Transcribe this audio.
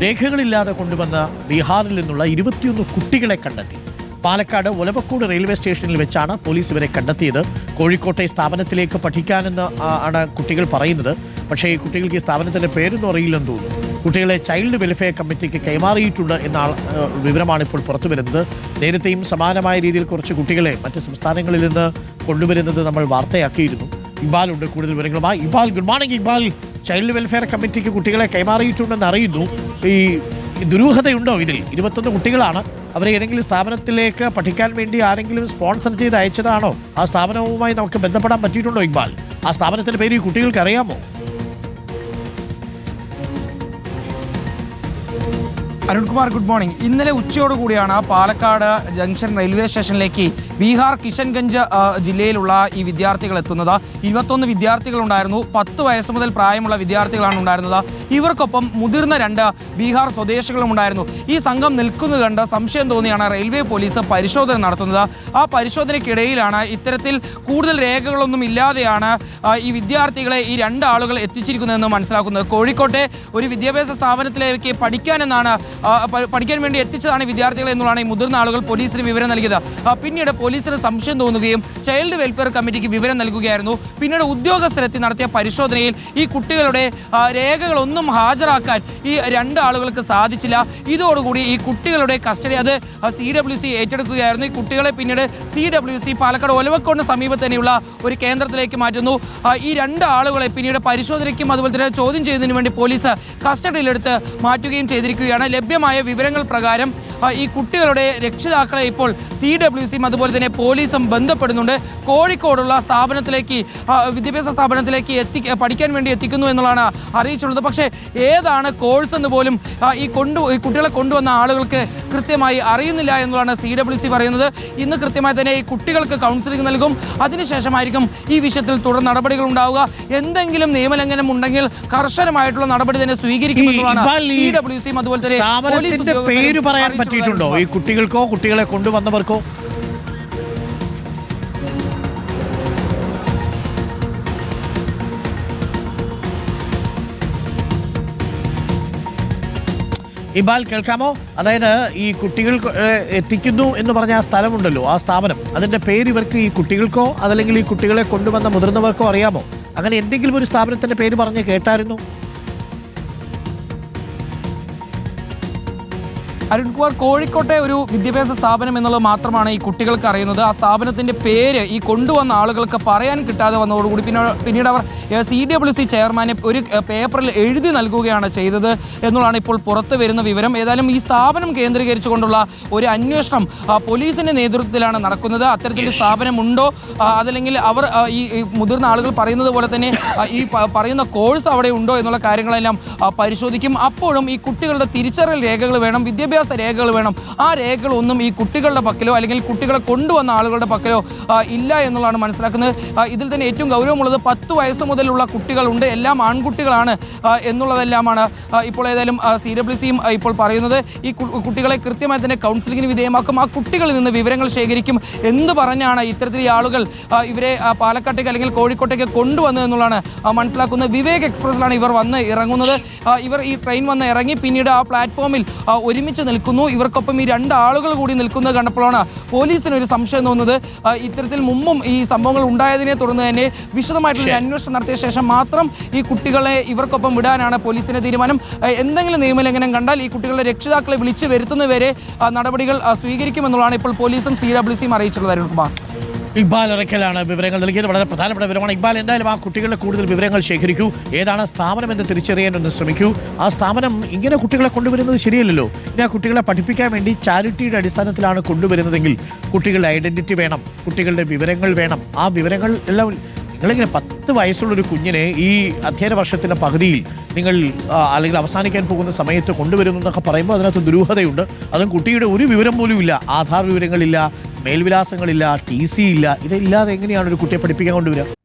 രേഖകളില്ലാതെ കൊണ്ടുവന്ന ബീഹാറിൽ നിന്നുള്ള 21 കുട്ടികളെ കണ്ടെത്തി. പാലക്കാട് ഒലവക്കോട് റെയിൽവേ സ്റ്റേഷനിൽ വെച്ചാണ് പോലീസ് ഇവരെ കണ്ടെത്തിയത്. കോഴിക്കോട്ടെ സ്ഥാപനത്തിലേക്ക് പഠിക്കാനെന്ന് ആണ് കുട്ടികൾ പറയുന്നത്. പക്ഷേ ഈ കുട്ടികൾക്ക് ഈ സ്ഥാപനത്തിന്റെ പേരൊന്നും അറിയില്ലെന്ന് തോന്നുന്നു. കുട്ടികളെ ചൈൽഡ് വെൽഫെയർ കമ്മിറ്റിക്ക് കൈമാറിയിട്ടുണ്ട് എന്ന വിവരമാണ് ഇപ്പോൾ പുറത്തു വരുന്നത്. നേരത്തെയും സമാനമായ രീതിയിൽ കുറച്ച് കുട്ടികളെ മറ്റ് സംസ്ഥാനങ്ങളിൽ നിന്ന് കൊണ്ടുവരുന്നത് നമ്മൾ വാർത്തയാക്കിയിരുന്നു. ഇക്ബാൽ ഉണ്ട് കൂടുതൽ വിവരങ്ങളുമായി. Iqbal, good morning. Iqbal, child welfare കമ്മിറ്റിക്ക് കുട്ടികളെ കൈമാറിയിട്ടുണ്ടെന്ന് അറിയുന്നു. ഈ ദുരൂഹതയുണ്ടോ ഇതിൽ? 21 കുട്ടികളാണ്. അവരെ ഏതെങ്കിലും സ്ഥാപനത്തിലേക്ക് പഠിക്കാൻ വേണ്ടി ആരെങ്കിലും സ്പോൺസർ ചെയ്ത് അയച്ചതാണോ? ആ സ്ഥാപനവുമായി നമുക്ക് ബന്ധപ്പെടാൻ പറ്റിയിട്ടുണ്ടോ ഇക്ബാൽ? ആ സ്ഥാപനത്തിന്റെ പേര് ഈ കുട്ടികൾക്ക് അറിയാമോ? Arunkumar, good morning. ഇന്നലെ ഉച്ചയോടുകൂടിയാണ് പാലക്കാട് ജംഗ്ഷൻ റെയിൽവേ സ്റ്റേഷനിലേക്ക് ബീഹാർ കിഷൻഗഞ്ച് ജില്ലയിലുള്ള ഈ വിദ്യാർത്ഥികൾ എത്തുന്നത്. 21 വിദ്യാർത്ഥികളുണ്ടായിരുന്നു. 10 വയസ്സ് മുതൽ പ്രായമുള്ള വിദ്യാർത്ഥികളാണ് ഉണ്ടായിരുന്നത്. ഇവർക്കൊപ്പം മുതിർന്ന 2 ബീഹാർ സ്വദേശികളും ഉണ്ടായിരുന്നു. ഈ സംഘം നിൽക്കുന്നത് കണ്ട് സംശയം തോന്നിയാണ് റെയിൽവേ പോലീസ് പരിശോധന നടത്തുന്നത്. ആ പരിശോധനയ്ക്കിടയിലാണ് ഇത്തരത്തിൽ കൂടുതൽ രേഖകളൊന്നും ഇല്ലാതെയാണ് ഈ വിദ്യാർത്ഥികളെ ഈ 2 ആളുകൾ എത്തിച്ചിരിക്കുന്നതെന്ന് മനസ്സിലാക്കുന്നത്. കോഴിക്കോട്ടെ ഒരു വിദ്യാഭ്യാസ സ്ഥാപനത്തിലേക്ക് പഠിക്കാൻ വേണ്ടി എത്തിച്ചതാണ് വിദ്യാർത്ഥികൾ എന്നുള്ളതാണ് ഈ മുതിർന്ന ആളുകൾ പോലീസിന് വിവരം നൽകിയത്. പിന്നീട് പോലീസിന് സംശയം തോന്നുകയും ചൈൽഡ് വെൽഫെയർ കമ്മിറ്റിക്ക് വിവരം നൽകുകയായിരുന്നു. പിന്നീട് ഉദ്യോഗസ്ഥരെത്തി നടത്തിയ പരിശോധനയിൽ ഈ കുട്ടികളുടെ രേഖകളൊന്നും ഹാജരാക്കാൻ ഈ 2 ആളുകൾക്ക് സാധിച്ചില്ല. ഇതോടുകൂടി ഈ കുട്ടികളുടെ കസ്റ്റഡി അത് CWC ഏറ്റെടുക്കുകയായിരുന്നു. ഈ കുട്ടികളെ പിന്നീട് CWC പാലക്കാട് ഒലവക്കോടിന് സമീപത്ത് തന്നെയുള്ള ഒരു കേന്ദ്രത്തിലേക്ക് മാറ്റുന്നു. ഈ 2 ആളുകളെ പിന്നീട് പരിശോധനയ്ക്കും അതുപോലെ തന്നെ ചോദ്യം ചെയ്യുന്നതിന് വേണ്ടി പോലീസ് കസ്റ്റഡിയിലെടുത്ത് മാറ്റുകയും ചെയ്തിരിക്കുകയാണ്. ലഭ്യമായ വിവരങ്ങൾ പ്രകാരം ഈ കുട്ടികളുടെ രക്ഷിതാക്കളെ ഇപ്പോൾ CWCയും അതുപോലെ തന്നെ പോലീസും ബന്ധപ്പെടുന്നുണ്ട്. കോഴിക്കോടുള്ള സ്ഥാപനത്തിലേക്ക് വിദ്യാഭ്യാസ സ്ഥാപനത്തിലേക്ക് പഠിക്കാൻ വേണ്ടി എത്തിക്കുന്നു എന്നുള്ളതാണ് അറിയിച്ചുള്ളത്. പക്ഷേ ഏതാണ് കോഴ്സ് എന്ന് പോലും ഈ കുട്ടികളെ കൊണ്ടുവന്ന ആളുകൾക്ക് കൃത്യമായി അറിയുന്നില്ല എന്നുള്ളതാണ് CWC പറയുന്നത്. ഇന്ന് കൃത്യമായി തന്നെ ഈ കുട്ടികൾക്ക് കൗൺസിലിംഗ് നൽകും. അതിനുശേഷമായിരിക്കും ഈ വിഷയത്തിൽ തുടർ നടപടികൾ ഉണ്ടാവുക. എന്തെങ്കിലും നിയമലംഘനം ഉണ്ടെങ്കിൽ കർശനമായിട്ടുള്ള നടപടി തന്നെ സ്വീകരിക്കുമെന്നുള്ളതാണ് CWCയും അതുപോലെ തന്നെ പേര് പറയാൻ പറ്റിയിട്ടുണ്ടോ ഈ കുട്ടികൾക്കോ കുട്ടികളെ കൊണ്ടുവന്നവർക്കോ? ഇക്ബാൽ, കേൾക്കാമോ? അതായത് ഈ കുട്ടികൾ എത്തിക്കുന്നു എന്ന് പറഞ്ഞ ആ സ്ഥലമുണ്ടല്ലോ, ആ സ്ഥാപനം, അതിന്റെ പേര് ഇവർക്ക് ഈ കുട്ടികൾക്കോ അതല്ലെങ്കിൽ ഈ കുട്ടികളെ കൊണ്ടുവന്ന മുതിർന്നവർക്കോ അറിയാമോ? അങ്ങനെ എന്തെങ്കിലും ഒരു സ്ഥാപനത്തിന്റെ പേര് പറഞ്ഞ് കേട്ടായിരുന്നു? അരുൺകുമാർ, കോഴിക്കോട്ടെ ഒരു വിദ്യാഭ്യാസ സ്ഥാപനം എന്നുള്ളത് മാത്രമാണ് ഈ കുട്ടികൾക്ക് അറിയുന്നത്. ആ സ്ഥാപനത്തിന്റെ പേര് ഈ കൊണ്ടുവന്ന ആളുകൾക്ക് പറയാൻ കിട്ടാതെ വന്നതോടുകൂടി പിന്നീട് അവർ CWC ചെയർമാനെ ഒരു പേപ്പറിൽ എഴുതി നൽകുകയാണ് ചെയ്തത് എന്നുള്ളതാണ് ഇപ്പോൾ പുറത്തു വരുന്ന വിവരം. ഏതായാലും ഈ സ്ഥാപനം കേന്ദ്രീകരിച്ചുകൊണ്ടുള്ള ഒരു അന്വേഷണം പോലീസിന്റെ നേതൃത്വത്തിലാണ് നടക്കുന്നത്. അത്തരത്തിലൊരു സ്ഥാപനമുണ്ടോ അതല്ലെങ്കിൽ അവർ ഈ മുതിർന്ന ആളുകൾ പറയുന്നത് പോലെ തന്നെ ഈ പറയുന്ന കോഴ്സ് അവിടെ ഉണ്ടോ എന്നുള്ള കാര്യങ്ങളെല്ലാം പരിശോധിക്കും. അപ്പോഴും ഈ കുട്ടികളുടെ തിരിച്ചറിയൽ രേഖകൾ വേണം, വിദ്യാഭ്യാസ രേഖകൾ വേണം. ആ രേഖകളൊന്നും ഈ കുട്ടികളുടെ പക്കലോ അല്ലെങ്കിൽ കുട്ടികളെ കൊണ്ടുവന്ന ആളുകളുടെ പക്കലോ ഇല്ല എന്നുള്ളതാണ് മനസ്സിലാക്കുന്നത്. ഇതിൽ തന്നെ ഏറ്റവും ഗൗരവമുള്ളത് 10 വയസ്സ് മുതലുള്ള കുട്ടികളുണ്ട്, എല്ലാം ആൺകുട്ടികളാണ് എന്നുള്ളതെല്ലാമാണ് ഇപ്പോൾ ഏതായാലും CWCയും ഇപ്പോൾ പറയുന്നത്. ഈ കുട്ടികളെ കൃത്യമായി തന്നെ കൗൺസിലിങ്ങിന് വിധേയമാക്കും. ആ കുട്ടികളിൽ നിന്ന് വിവരങ്ങൾ ശേഖരിക്കും. എന്ത് പറഞ്ഞാണ് ഇത്തരത്തിൽ ഈ ആളുകൾ ഇവരെ പാലക്കാട്ടേക്ക് അല്ലെങ്കിൽ കോഴിക്കോട്ടേക്ക് കൊണ്ടുവന്നത് എന്നുള്ളതാണ് മനസ്സിലാക്കുന്നത്. വിവേക് എക്സ്പ്രസിലാണ് ഇവർ വന്ന് ഇറങ്ങുന്നത്. ഇവർ ഈ ട്രെയിൻ വന്ന് ഇറങ്ങി പിന്നീട് ആ പ്ലാറ്റ്ഫോമിൽ ഒരുമിച്ച് നിൽക്കുന്നു. ഇവർക്കൊപ്പം ഈ 2 ആളുകൾ കൂടി നിൽക്കുന്നത് കണ്ടപ്പോഴാണ് പോലീസിന് ഒരു സംശയം തോന്നുന്നത്. ഇത്തരത്തിൽ മുമ്പും ഈ സംഭവങ്ങൾ ഉണ്ടായതിനെ തുടർന്ന് തന്നെ വിശദമായിട്ടുള്ള അന്വേഷണം നടത്തിയ ശേഷം മാത്രം ഈ കുട്ടികളെ ഇവർക്കൊപ്പം വിടാനാണ് പോലീസിന്റെ തീരുമാനം. എന്തെങ്കിലും നിയമലംഘനം കണ്ടാൽ ഈ കുട്ടികളുടെ രക്ഷിതാക്കളെ വിളിച്ചു വരുത്തുന്നവരെ നടപടികൾ സ്വീകരിക്കുമെന്നുള്ളതാണ് ഇപ്പോൾ പോലീസും CWCയും അറിയിച്ചുള്ളത്. അരുൺകുമാർ, ഇക്ബാൽ ഇറക്കലാണ് വിവരങ്ങൾ നൽകിയത്. വളരെ പ്രധാനപ്പെട്ട വിവരമാണ് ഇക്ബാൽ. എന്തായാലും ആ കുട്ടികളുടെ കൂടുതൽ വിവരങ്ങൾ ശേഖരിക്കൂ. ഏതാണ് സ്ഥാപനം എന്ന് തിരിച്ചറിയാനൊന്ന് ശ്രമിക്കൂ. ആ സ്ഥാപനം ഇങ്ങനെ കുട്ടികളെ കൊണ്ടുവരുന്നത് ശരിയല്ലല്ലോ. ഇനി ആ കുട്ടികളെ പഠിപ്പിക്കാൻ വേണ്ടി ചാരിറ്റിയുടെ അടിസ്ഥാനത്തിലാണ് കൊണ്ടുവരുന്നതെങ്കിൽ കുട്ടികളുടെ ഐഡന്റിറ്റി വേണം, കുട്ടികളുടെ വിവരങ്ങൾ വേണം. ആ വിവരങ്ങൾ എല്ലാം നിങ്ങളിങ്ങനെ 10 വയസ്സുള്ളൊരു കുഞ്ഞിനെ ഈ അധ്യയന വർഷത്തിൻ്റെ പകുതിയിൽ നിങ്ങൾ അല്ലെങ്കിൽ അവസാനിക്കാൻ പോകുന്ന സമയത്ത് കൊണ്ടുവരുന്നു എന്നൊക്കെ പറയുമ്പോൾ അതിനകത്ത് ദുരൂഹതയുണ്ട്. അതും കുട്ടിയുടെ ഒരു വിവരം പോലും ഇല്ല, ആധാർ വിവരങ്ങളില്ല, മേൽവിലാസങ്ങളില്ല, TC ഇല്ല. ഇതില്ലാതെ എങ്ങനെയാണ് ഒരു കുട്ടിയെ പഠിപ്പിക്കാൻ കൊണ്ടുവരിക?